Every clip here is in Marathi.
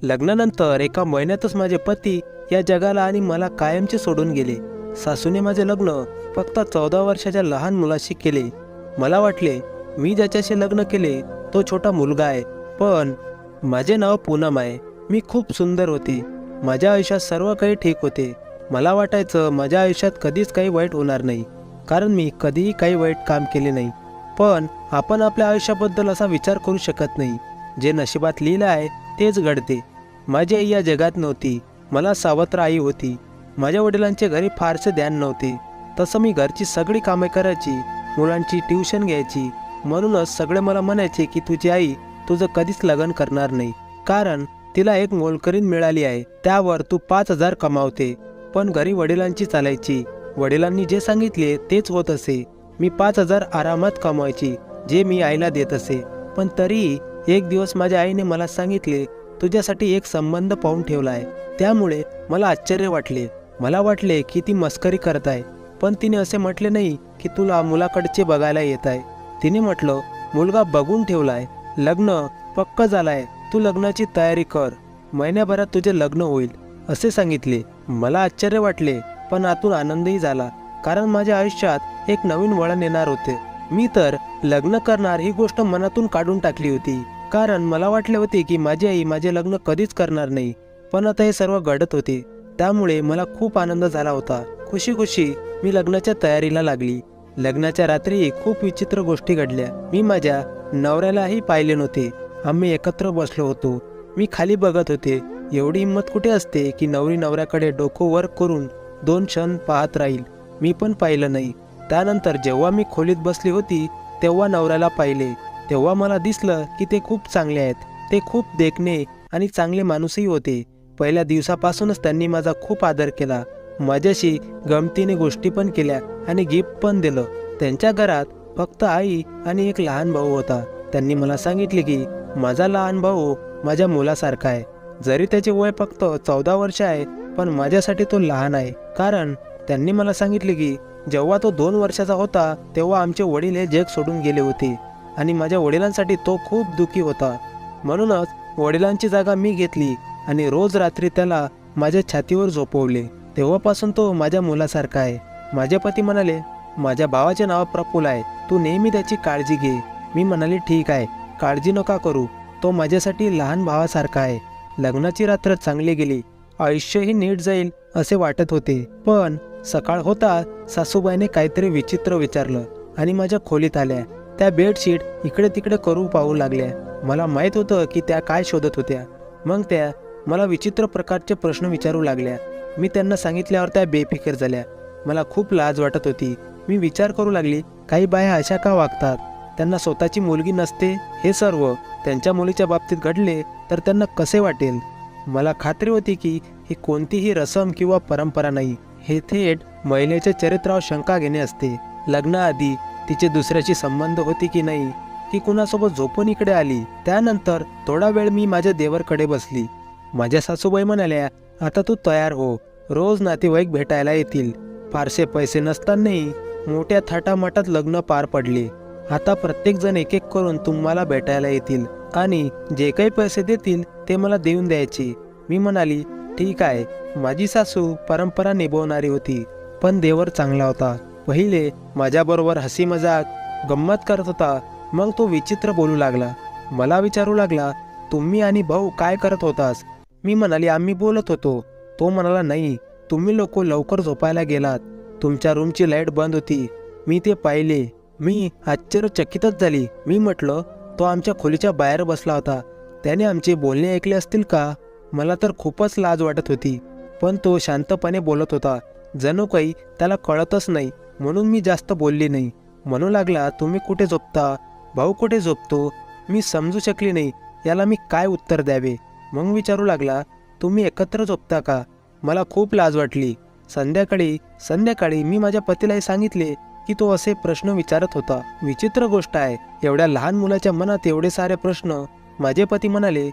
लग्नानंतर एका महिन्यातच माझे पती या जगाला आणि मला कायमचे सोडून गेले। सासूने माझे लग्न फक्त 14 वर्षाच्या लहान मुलाशी केले। मला वाटले मी ज्याच्याशी लग्न केले तो छोटा मुलगा आहे, पण माझे नाव पूनम आहे। मी खूप सुंदर होते। माझ्या आयुष्यात सर्व काही ठीक होते। मला वाटायचं माझ्या आयुष्यात कधीच काही वाईट होणार नाही, कारण मी कधीही काही वाईट काम केले नाही। पण आपण आपल्या आयुष्याबद्दल असा विचार करू शकत नाही। जे नशिबात लिहिलं आहे तेच घडते। माझी आई या जगात नव्हती, मला सावत्र आई होती। माझ्या वडिलांचे घरी फारसे ध्यान नव्हते, तसं मी घरची सगळी कामे करायची, मुलांची ट्युशन घ्यायची। म्हणूनच सगळे मला म्हणायचे की तुझी आई तुझं कधीच लग्न करणार नाही, कारण तिला एक मोलकरीण मिळाली आहे, त्यावर तू 5,000 कमावते। पण घरी वडिलांची चालायची, वडिलांनी जे सांगितले तेच होत असे। मी 5,000 आरामात कमवायची, जे मी आईला देत असे। पण तरीही एक दिवस माझ्या आईने मला सांगितले, तुझ्यासाठी एक संबंध पाहून ठेवला आहे। त्यामुळे मला आश्चर्य वाटले। मला वाटले की ती मस्करी करत आहे, पण तिने असे म्हटले नाही की तुला मुलाकडचे बघायला येत आहे। तिने म्हटलं, मुलगा बघून ठेवलाय, लग्न पक्क झालाय, तू लग्नाची तयारी कर, महिन्याभरात तुझे लग्न होईल, असे सांगितले। मला आश्चर्य वाटले, पण आतून आनंदही झाला, कारण माझ्या आयुष्यात एक नवीन वळण येणार होते। मी तर लग्न करणार ही गोष्ट मनातून काढून टाकली होती, कारण मला वाटले होते की माझी आई माझे लग्न कधीच करणार नाही। पण आता हे सर्व घडत होते, त्यामुळे मला खूप आनंद झाला होता। खुशी खुशी मी लग्नाच्या तयारीला लागली। लग्नाच्या रात्री खूप विचित्र गोष्टी घडल्या। मी माझ्या नवऱ्यालाही पाहिले नव्हते। आम्ही एकत्र बसलो होतो। मी खाली बघत होते। एवढी हिंमत कुठे असते की नवरी नवऱ्याकडे डोकं वर करून 2 क्षण पाहत राहील। मी पण पाहिलं नाही। त्यानंतर जेव्हा मी खोलीत बसली होती तेव्हा नवऱ्याला पाहिले, तेव्हा मला दिसलं की ते खूप चांगले आहेत। ते खूप देखणे आणि चांगले माणूसही होते। पहिल्या दिवसापासूनच त्यांनी माझा खूप आदर केला, माझ्याशी गमतीने गोष्टी पण केल्या आणि गिफ्ट पण दिलं। त्यांच्या घरात फक्त आई आणि एक लहान भाऊ होता। त्यांनी मला सांगितले की माझा लहान भाऊ माझ्या मुलासारखा आहे, जरी त्याचे वय फक्त 14 वर्ष आहे, पण माझ्यासाठी तो लहान आहे। कारण त्यांनी मला सांगितले की जेव्हा तो 2 वर्षाचा होता तेव्हा आमचे वडील हे जग सोडून गेले होते आणि माझ्या वडिलांसाठी तो खूप दुःखी होता। म्हणूनच वडिलांची जागा मी घेतली आणि रोज रात्री त्याला माझ्या छातीवर झोपवले। तेव्हापासून तो माझ्या मुलासारखा आहे। माझे पती म्हणाले, माझ्या भावाचे नाव प्रफुल्ल आहे, तू नेहमी त्याची काळजी घे। मी म्हणाले, ठीक आहे, काळजी नका करू, तो माझ्यासाठी लहान भावासारखा आहे। लग्नाची रात्र चांगली गेली, आयुष्यही नीट जाईल असे वाटत होते। पण सकाळ होता सासूबाईने काहीतरी विचित्र विचारलं आणि माझ्या खोलीत आल्या। त्या बेडशीट इकडे तिकडे करू पाहू लागल्या। मला माहीत होतं की त्या काय शोधत होत्या। मग त्या मला विचित्र प्रकारचे प्रश्न विचारू लागल्या। मी त्यांना सांगितल्यावर त्या बेफिकर झाल्या। मला खूप लाज वाटत होती। मी विचार करू लागली, काही बाया अशा का वागतात? त्यांना स्वतःची मुलगी नसते? हे सर्व त्यांच्या मुलीच्या बाबतीत घडले तर त्यांना कसे वाटेल? मला खात्री होती की ही कोणतीही रसम किंवा परंपरा नाही, हे थेट महिलेच्या चरित्रावर शंका घेणे असते। लग्नाआधी तिचे दुसऱ्याशी संबंध होती की नाही, ती कुणासोबत झोपून इकडे आली। त्यानंतर थोडा वेळ मी माझ्या देवरकडे बसली। माझ्या सासूबाई म्हणाल्या, आता तू तयार हो, रोज नातेवाईक भेटायला येतील। फारसे पैसे नसतानाही मोठ्या थाटामाटात लग्न पार पडले। आता प्रत्येक जण एक एक करून तुम्हाला भेटायला येतील आणि जे काही पैसे देतील ते मला देऊन द्यायचे। मी म्हणाली, ठीक आहे। माझी सासू परंपरा निभवणारी होती, पण देवर चांगला होता। पहिले माझ्याबरोबर हसी मजाक गंमत करत होता, मग तो विचित्र बोलू लागला। मला विचारू लागला, तुम्ही आणि भाऊ काय करत होतास? मी म्हणाली, आम्ही बोलत होतो। तो म्हणाला, नाही, तुम्ही लोक लवकर झोपायला गेलात, तुमच्या रूमची लाईट बंद होती, मी ते पाहिले। मी आश्चर्यचकितच झाली। मी म्हटलं, तो आमच्या खोलीच्या बाहेर बसला होता, त्याने आमचे बोलणे ऐकले असतील का? मला तर खूपच लाज वाटत होती, पण तो शांतपणे बोलत होता, जणू काही त्याला कळतच नाही। म्हणून मी जास्त बोलली नाही। म्हणू लागला, तुम्ही कुठे झोपता? भाऊ कुठे झोपतो? मी समजू शकली नाही याला मी काय उत्तर द्यावे। मग विचारू लागला, तुम्ही एकत्र झोपता का? मला खूप लाज वाटली। संध्याकाळी मी माझ्या पतीलाही सांगितले की तो असे प्रश्न विचारत होता। विचित्र गोष्ट आहे, एवढ्या लहान मुलाच्या मनात एवढे सारे प्रश्न। माझे पती म्हणाले,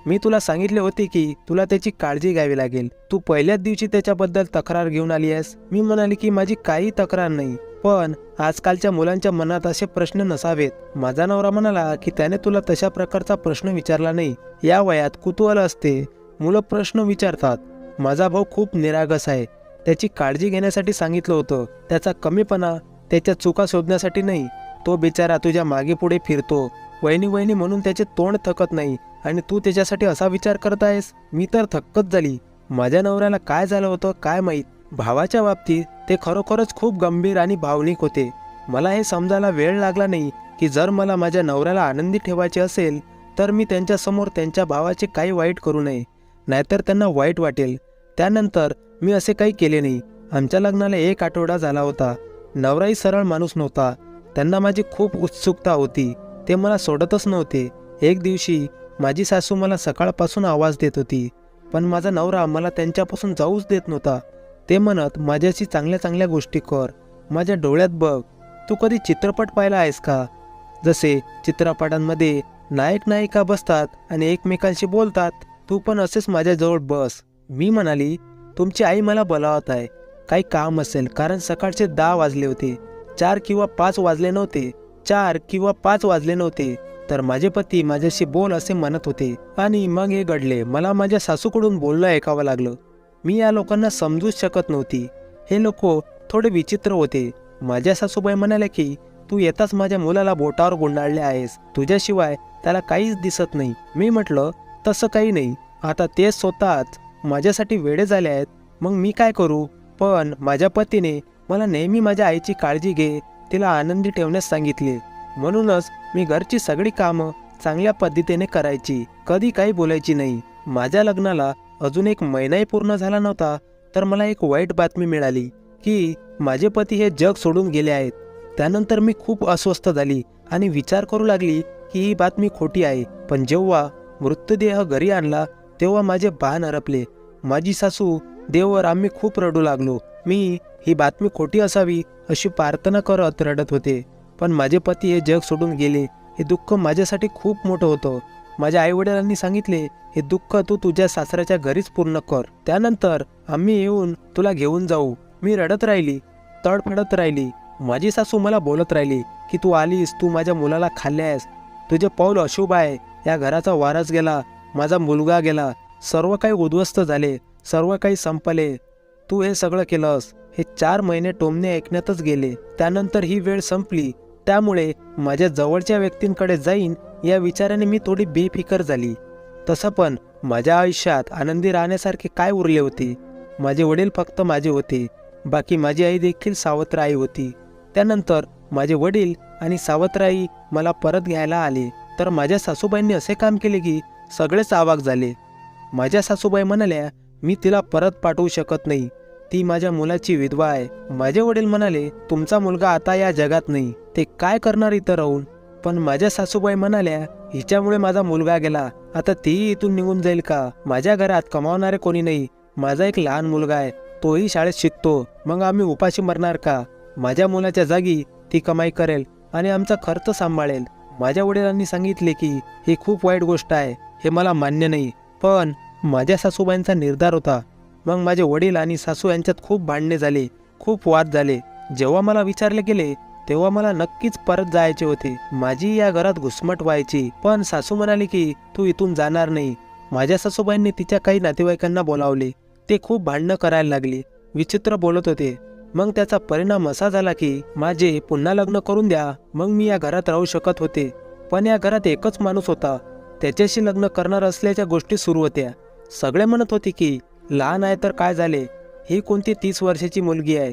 मी तुला सांगितले होते की तुला त्याची काळजी घ्यावी लागेल, तू पहिल्याच दिवशी त्याच्याबद्दल तक्रार घेऊन आली आहेस। मी म्हणाले की माझी काही तक्रार नाही, पण आजकालच्या मुलांच्या मनात असे प्रश्न नसावेत। माझा नवरा म्हणाला की त्याने तुला तशा प्रकारचा प्रश्न विचारला नाही, या वयात कुतूहल असते, मुलं प्रश्न विचारतात. माझा भाऊ खूप निरागस आहे. त्याची काळजी घेण्यासाठी सांगितलं होतं. त्याचा कमीपणा त्याच्या चुका शोधण्यासाठी नाही. तो बिचारा तुझ्या मागे पुढे फिरतो. वहिनी वहिनी म्हणून त्याचे तोंड थकत नाही आणि तू त्याच्यासाठी असा विचार करत आहेस. मी तर थक्कच झाली. माझ्या नवऱ्याला काय झालं होतं काय माहीत. भावाच्या बाबतीत ते खरोखरच खूप गंभीर आणि भावनिक होते. मला हे समजायला वेळ लागला नाही की जर मला माझ्या नवऱ्याला आनंदी ठेवायचे असेल तर मी त्यांच्यासमोर त्यांच्या भावाचे काही वाईट करू नये, नाहीतर त्यांना वाईट वाटेल. त्यानंतर मी असे काही केले नाही. आमच्या लग्नाला 1 आठवडा झाला होता. नवराही सरळ माणूस नव्हता. त्यांना माझी खूप उत्सुकता होती. ते मला सोडतच नव्हते. एक दिवशी माझी सासू मला सकाळपासून आवाज देत होती, पण माझा नवरा मला त्यांच्यापासून जाऊच देत नव्हता. ते म्हणत, माझ्याशी चांगल्या चांगल्या गोष्टी कर, माझ्या डोळ्यात बघ. तू कधी चित्रपट पाहिला आहेस का? जसे चित्रपटांमध्ये नायक नायिका बसतात आणि एकमेकांशी बोलतात, तू पण असेच माझ्याजवळ बस. मी म्हणाली, तुमची आई मला बोलावत आहे. काही काम असेल, कारण सकाळचे 10 वाजले होते. 4 किंवा 5 वाजले नव्हते. 4 किंवा 5 वाजले नव्हते. तर माझे पती माझ्याशी बोल असे म्हणत होते. आणि मग हे घडले. मला माझ्या सासूकडून बोलणं ऐकावं लागलं. मी या लोकांना समजूच शकत नव्हती. हे लोक थोडे विचित्र होते. माझ्या सासूबाई म्हणाल्या की तू येताच माझ्या मुलाला बोटावर गुंडाळले आहेस. तुझ्याशिवाय त्याला काहीच दिसत नाही. मी म्हटलं, तसं काही नाही. आता ते स्वतःच माझ्यासाठी वेडे झाले आहेत. मग मी काय करू? पण माझ्या पतीने मला नेहमी माझ्या आईची काळजी घे, तिला आनंदी ठेवण्यास सांगितले. म्हणूनच मी घरची सगळी कामं चांगल्या पद्धतीने करायची. कधी काही बोलायची नाही. माझ्या लग्नाला अजून 1 महिनाही पूर्ण झाला नव्हता तर मला एक वाईट बातमी मिळाली की माझे पती हे जग सोडून गेले आहेत. त्यानंतर मी खूप अस्वस्थ झाली आणि विचार करू लागली की ही बातमी खोटी आहे. पण जेव्हा मृतदेह घरी आणला तेव्हा माझे भान हरपले. माझी सासू, देवर आम्ही खूप रडू लागलो. मी ही बातमी खोटी असावी अशी प्रार्थना करत रडत होते. पण माझे पती हे जग सोडून गेले हे दुःख माझ्यासाठी खूप मोठं होतं. माझ्या आईवडिलांनी सांगितले, हे दुःख तू तुझ्या सासऱ्याच्या घरीच पूर्ण कर. त्यानंतर आम्ही येऊन तुला घेऊन जाऊ. मी रडत राहिली, तडफडत राहिली. माझी सासू मला बोलत राहिली की तू आलीस, तू माझ्या मुलाला खाल्ल्यास, तुझे पाऊल अशुभ आहे. या घराचा वारस गेला, माझा मुलगा गेला, सर्व काही उद्ध्वस्त झाले, सर्व काही संपले. तू हे सगळं केलंस. हे 4 महिने टोमणे ऐकण्यातच गेले. त्यानंतर ही वेळ संपली. त्यामुळे माझ्या जवळच्या व्यक्तींकडे जाईन या विचाराने मी थोडी बेफिकर झाली. तसं पण माझ्या आयुष्यात आनंदी राहण्यासारखे काय उरले होते? माझे वडील फक्त माझे होते. बाकी माझी आई देखील सावत्र आई होती. त्यानंतर माझे वडील आणि सावत्र आई मला परत घ्यायला आले. तर माझ्या सासूबाईंनी असे काम केले की सगळेच अवाक झाले. माझ्या सासूबाई म्हणाल्या, मी तिला परत पाठवू शकत नाही. ती माझ्या मुलाची विधवा आहे. माझे वडील म्हणाले, तुमचा मुलगा आता या जगात नाही, ते काय करणार इथं राहून? पण माझ्या सासूबाई म्हणाल्या, हिच्यामुळे माझा मुलगा गेला, आता तीही इथून निघून जाईल का? माझ्या घरात कमावणारे कोणी नाही. माझा एक लहान मुलगा आहे, तोही शाळेत शिकतो. मग आम्ही उपाशी मरणार का? माझ्या मुलाच्या जागी ती कमाई करेल आणि आमचा खर्च सांभाळेल. माझ्या वडिलांनी सांगितले की ही खूप वाईट गोष्ट आहे, हे मला मान्य नाही. पण माझ्या सासूबाईंचा निर्धार होता. मग माझे वडील आणि सासू यांच्यात खूप भांडणे झाले, खूप वाद झाले. जेव्हा मला विचारले गेले तेव्हा मला नक्कीच परत जायचे होते. माझी या घरात घुसमट व्हायची. पण सासू म्हणाली की तू इथून जाणार नाही. माझ्या सासूबाईंनी तिच्या काही नातेवाईकांना बोलावले. ते खूप भांडणं करायला लागले, विचित्र बोलत होते. मग त्याचा परिणाम असा झाला की माझे पुन्हा लग्न करून द्या, मग मी या घरात राहू शकत होते. पण या घरात एकच माणूस होता, त्याच्याशी लग्न करणार असल्याच्या गोष्टी सुरू होत्या. सगळे म्हणत होते की लहान आहे तर काय झाले, ही कोणती 30 वर्षाची मुलगी आहे.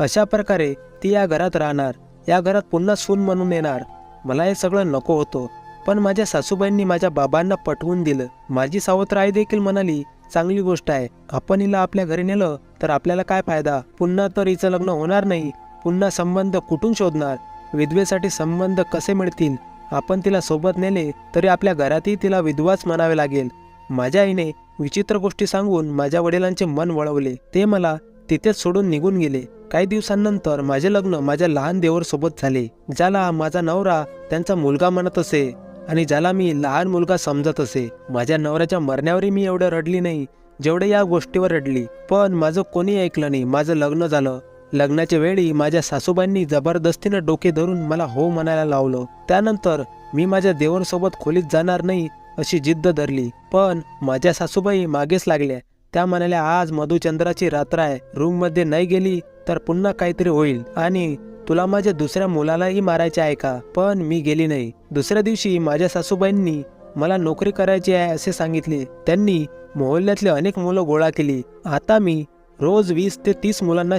अशा प्रकारे ती या घरात राहणार, या घरात पुन्हा सून म्हणून येणार. मला हे सगळं नको होतं. पण माझ्या सासूबाईंनी माझ्या बाबांना पटवून दिलं. माझी सावत्र आई देखील म्हणाली, चांगली गोष्ट आहे, आपण हिला आपल्या घरी नेलं तर आपल्याला काय फायदा? पुन्हा तर हिचं लग्न होणार नाही. पुन्हा संबंध कुठून शोधणार? विधवेसाठी संबंध कसे मिळतील? आपण तिला सोबत नेले तरी आपल्या घरातही तिला विधवाच म्हणावे लागेल. माझ्या आईने विचित्र गोष्टी सांगून माझ्या वडिलांचे मन वळवले. ते मला तिथेच सोडून निघून गेले. काही दिवसांनंतर माझे लग्न माझ्या लहान देवर सोबत झाले, ज्याला माझा नवरा त्यांचा मुलगा म्हणत असे आणि ज्याला मी लहान मुलगा समजत असे. माझ्या नवऱ्याच्या मरण्यावरही मी एवढं रडली नाही जेवढे या गोष्टीवर रडली. पण माझं कोणी ऐकलं नाही. माझं लग्न झालं. लग्नाच्या वेळी माझ्या सासूबाईंनी जबरदस्तीनं डोके धरून मला हो म्हणायला लावलं. त्यानंतर मी माझ्या देवरसोबत खोलीत जाणार नाही अशी जिद्द धरली. पण माझ्या सासूबाई मागेच लागल्या. त्या म्हणाल्या, आज मधुचंद्राची रात्र आहे, रूम मध्ये नाही गेली तर पुन्हा काहीतरी होईल आणि तुला माझ्या दुसऱ्या मुलालाही मारायचे आहे का? पण मी गेली नाही. दुसऱ्या दिवशी माझ्या सासूबाईंनी मला नोकरी करायची आहे असे सांगितले. त्यांनी मोहल्ल्यातले अनेक मुलं गोळा केली. आता मी रोज 20 ते 30 मुलांना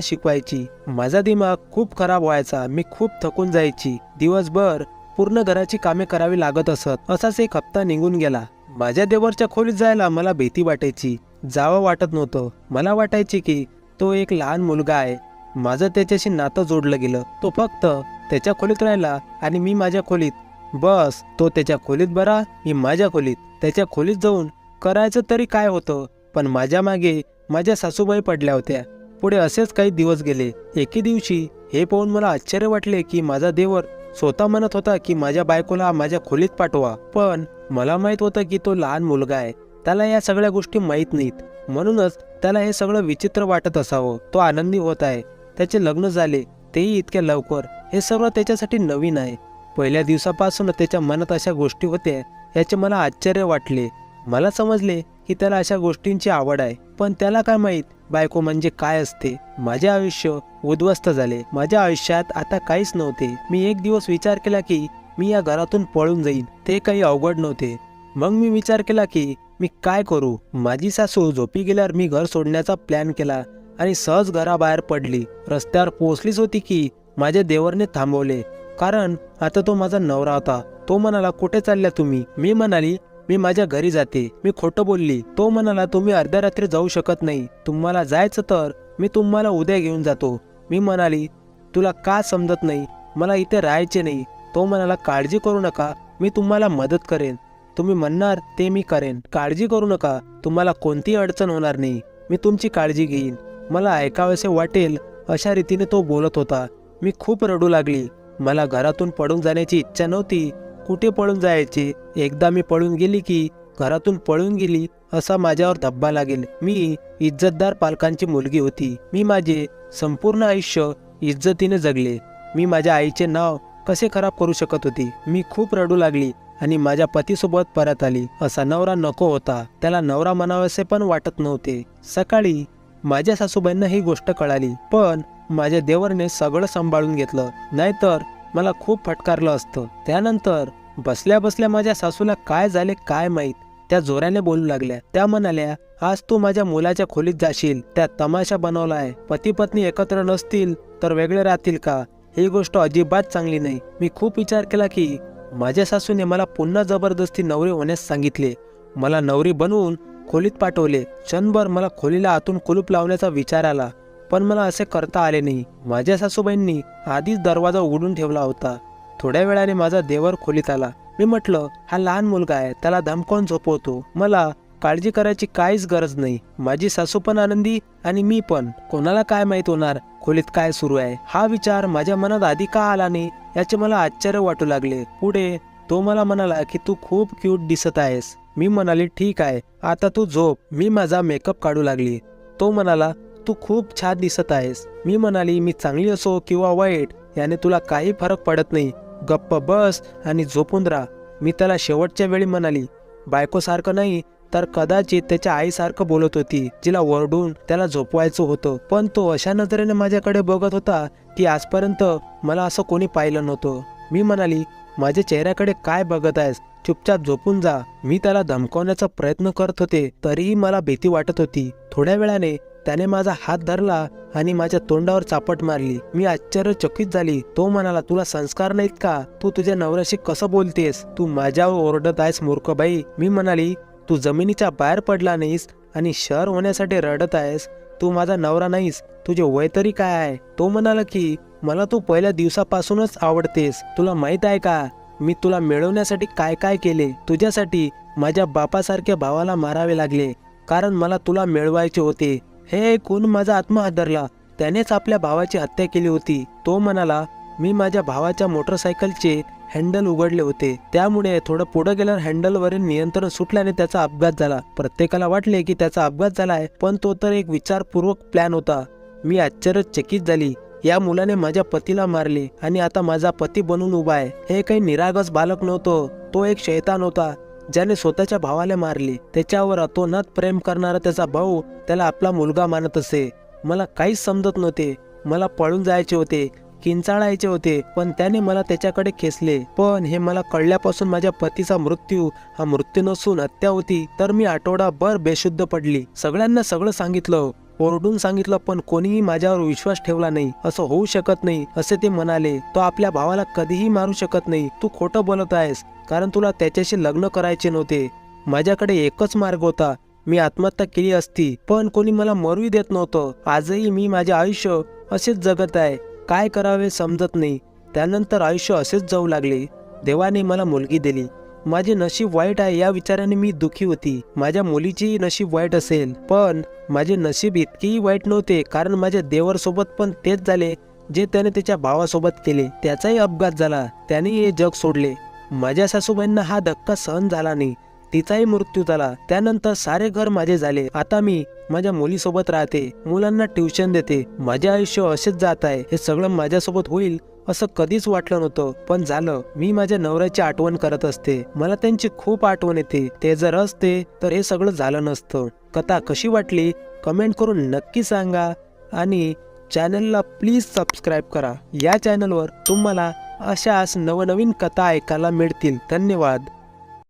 शिकवायची. माझा दिमाग खूप खराब व्हायचा. मी खूप थकून जायची. दिवसभर पूर्ण घराची कामे करावी लागत असत. असाच एक हप्ता निघून गेला. माझ्या देवरच्या खोलीत जायला मला भीती वाटायची. जावं वाटत नव्हतं. मला वाटायचे की तो एक लहान मुलगा आहे. माझं त्याच्याशी नातं जोडलं गेलं. तो फक्त त्याच्या खोलीत राहिला आणि मी माझ्या खोलीत. बस, तो त्याच्या खोलीत बरा, मी माझ्या खोलीत. त्याच्या खोलीत जाऊन करायचं तरी काय होतं? पण माझ्या मागे माझ्या सासूबाई पडल्या होत्या. पुढे असेच काही दिवस गेले. एके दिवशी हे पाहून मला आश्चर्य वाटले की माझा देवर स्वतः म्हणत होता की माझ्या बायकोला माझ्या खोलीत पाठवा. पण मला माहित होतं की तो लहान मुलगा आहे. त्याला या सगळ्या गोष्टी माहीत नाहीत. म्हणूनच त्याला हे सगळं विचित्र वाटत असावं. तो आनंदी होत आहे. त्याचे लग्न झाले, तेही इतक्या लवकर. हे सर्व त्याच्यासाठी नवीन आहे. पहिल्या दिवसापासून त्याच्या मनात अशा गोष्टी होत्या याचे मला आश्चर्य वाटले. मला समजले की त्याला अशा गोष्टींची आवड आहे. पण त्याला काय माहीत बायको म्हणजे काय असते. माझे आयुष्य उद्ध्वस्त झाले. माझ्या आयुष्यात आता काहीच नव्हते. मी एक दिवस विचार केला की मी या घरातून पळून जाईन. ते काही अवघड नव्हते. मग मी विचार केला की मी काय करू. माझी सासू झोपी गेल्यावर मी घर सोडण्याचा प्लॅन केला आणि सहज घराबाहेर पडली. रस्त्यावर पोहोचलीच होती की माझ्या देवरने थांबवले. कारण आता तो माझा नवरा होता. तो म्हणाला, कुठे चालल्या तुम्ही? मी म्हणाली, मी माझ्या घरी जाते. मी खोटं बोलली. तो म्हणाला, तुम्ही अर्ध्या रात्री जाऊ शकत नाही. तुम्हाला जायचं तर मी तुम्हाला उद्या घेऊन जातो. मी म्हणाली, तुला का समजत नाही? मला इथे राहायचे नाही. तो म्हणाला, काळजी करू नका, मी तुम्हाला मदत करेन. तुम्ही म्हणणार ते मी करेन. काळजी करू नका, तुम्हाला कोणतीही अडचण होणार नाही. मी तुमची काळजी घेईन. मला ऐकावेसे वाटेल अशा रीतीने तो बोलत होता. मी खूप रडू लागली. मला घरातून पळून जाण्याची इच्छा नव्हती. कुठे पळून जायचे? एकदा मी पळून गेली की घरातून पळून गेली असा माझ्यावर धब्बा लागेल. मी इज्जतदार पालकांची मुलगी होती. मी माझे संपूर्ण आयुष्य इज्जतीने जगले. मी माझ्या आईचे नाव कसे खराब करू शकत होती? मी खूप रडू लागली आणि माझ्या पतीसोबत परत आली. असा नवरा नको होता. त्याला नवरा म्हणावेसे पण वाटत नव्हते. सकाळी माझ्या सासूबाईंना ही गोष्ट कळाली. पण माझ्या देवरने सगळं सांभाळून घेतलं. नाहीतर मला खूप फटकारलं असतं. त्यानंतर बसल्या बसल्या माझ्या सासूला काय झाले काय माहीत, त्या जोराने बोलू लागल्या. त्या म्हणाल्या, आज तू माझ्या मुलाच्या खोलीत जाशील. त्या तमाशा बनवला आहे. पती पत्नी एकत्र नसतील तर वेगळे राहतील का? ही गोष्ट अजिबात चांगली नाही. मी खूप विचार केला की माझ्या सासूने मला पुन्हा जबरदस्ती नवरी होण्यास सांगितले. मला नवरी बनवून खोलीत पाठवले. क्षणभर मला खोलीला आतून कुलूप लावण्याचा विचार आला. पण मला असे करता आले नाही. माझ्या सासूबाईंनी आधीच दरवाजा उघडून ठेवला होता. थोड्या वेळाने माझा देवर खोलीत आला. मी म्हटलं, हा लहान मुलगा आहे, त्याला धमकावून झोपवतो. मला काळजी करायची काहीच गरज नाही. माझी सासू पण आनंदी आणि मी पण. कोणाला काय माहित होणार खोलीत काय सुरू आहे? हा विचार माझ्या मनात आधी का आला नाही याचे मला आश्चर्य वाटू लागले. पुढे तो मला म्हणाला की तू खूप क्यूट दिसत आहेस. मी म्हणाली, ठीक आहे, आता तू झोप. मी माझा मेकअप काढू लागली. तो म्हणाला, तू खूप छान दिसत आहेस. मी म्हणाली, मी चांगली असो किंवा वाईट याने तुला काही फरक पडत नाही. गप्प बस आणि झोपून राहा. मी त्याला शेवटच्या वेळी म्हणाली. बायकोसारखं नाही तर कदाचित त्याच्या आईसारखं बोलत होती, जिला ओरडून त्याला झोपवायचं होतं. पण तो अशा नजरेने माझ्याकडे बघत होता की आजपर्यंत मला असं कोणी पाहिलं नव्हतं. मी म्हणाली, माझ्या चेहऱ्याकडे काय बघत आहेस? चुपचाप झोपून जा. मी त्याला धमकावण्याचा प्रयत्न करत होते तरीही मला भीती वाटत होती. थोड्या वेळाने त्याने माझा हात धरला आणि माझ्या तोंडावर चापट मारली. मी आश्चर्यचकित झाली. तो म्हणाला, तुला संस्कार नाहीत का? तू तुझ्या नवऱ्याशी कसं बोलतेस? तू माझ्यावर ओरडत आहेस मूर्ख बाई. मी म्हणाली, तू जमिनीच्या बाहेर पडला नाहीस आणि शहर होण्यासाठी रडत आहेस. तू माझा नवरा नाहीस. तुझे वय तरी काय आहे? तो म्हणाला की मला तू पहिल्या दिवसापासूनच आवडतेस. तुला माहित आहे का मी तुला मिळवण्यासाठी काय काय केले? तुझ्यासाठी माझ्या बापासारख्या भावाला मारावे लागले कारण मला तुला मिळवायचे होते. हे ऐकून माझा आत्मा हादरला. त्यानेच आपल्या भावाची हत्या केली होती. तो म्हणाला, मी माझ्या भावाच्या मोटरसायकलचे हँडल उघडले होते. त्यामुळे थोडं पुढे गेल्यावर हँडलवरील नियंत्रण सुटल्याने त्याचा अपघात झाला. प्रत्येकाला वाटले की त्याचा अपघात झालाय, पण तो तर एक विचारपूर्वक प्लॅन होता. मी आश्चर्यचकित झाली. या मुलाने माझ्या पतीला मारले आणि आता माझा पती बनून उभा आहे. हे काही निरागस बालक नव्हतं, तो एक शैतान होता ज्याने स्वतःच्या भावाला मारले. त्याच्यावर अतोनात प्रेम करणारा त्याचा भाऊ त्याला आपला मुलगा मानत असे. मला काहीच समजत नव्हते. मला पळून जायचे होते, किंचाळायचे होते, पण त्याने मला त्याच्याकडे खेचले. पण हे मला कळल्यापासून माझ्या पतीचा मृत्यू हा मृत्यू नसून हत्या होती. तर मी आठवडाभर बेशुद्ध पडली. सगळ्यांना सगळं सांगितलं, ओरडून सांगितलं, पण कोणीही माझ्यावर विश्वास ठेवला नाही. असं होऊ शकत नाही असे ते म्हणाले. तो आपल्या भावाला कधीही मारू शकत नाही. तू खोटं बोलत आहेस, कारण तुला त्याच्याशी लग्न करायचे नव्हते. माझ्याकडे एकच मार्ग होता, मी आत्महत्या केली असती, पण कोणी मला मरूही देत नव्हतं. आजही मी माझे आयुष्य असेच जगत आहे. काय करावे समजत नाही. त्यानंतर आयुष्य असेच जाऊ लागले. देवाने मला मुलगी दिली. माझे नशीब वाईट आहे या विचाराने मी दुखी होती. माझ्या मुलीचेही नशीब वाईट असेल, पण माझे नशीब इतकेही वाईट नव्हते, कारण माझ्या देवरसोबत पण तेच झाले जे त्याने त्याच्या भावासोबत केले. त्याचाही अपघात झाला, त्यानेही हे जग सोडले. माझ्या सासूबाईंना हा धक्का सहन झाला नाही, तिचाही मृत्यू झाला. त्यानंतर सारे घर माझे झाले. आता मी माझ्या मुलीसोबत राहते, मुलांना ट्युशन देते. माझे आयुष्य असेच जात आहे. हे सगळं माझ्यासोबत होईल असं कधीच वाटलं नव्हतं, पण झालं. मी माझ्या नवऱ्याची आठवण करत असते. मला त्यांची खूप आठवण येते. ते जर असते तर हे सगळं झालं नसतं. कथा कशी वाटली कमेंट करून नक्की सांगा आणि चॅनलला प्लीज सबस्क्राईब करा. या चॅनलवर तुम्हाला अशाच नवनवीन कथा ऐकायला मिळतील. धन्यवाद.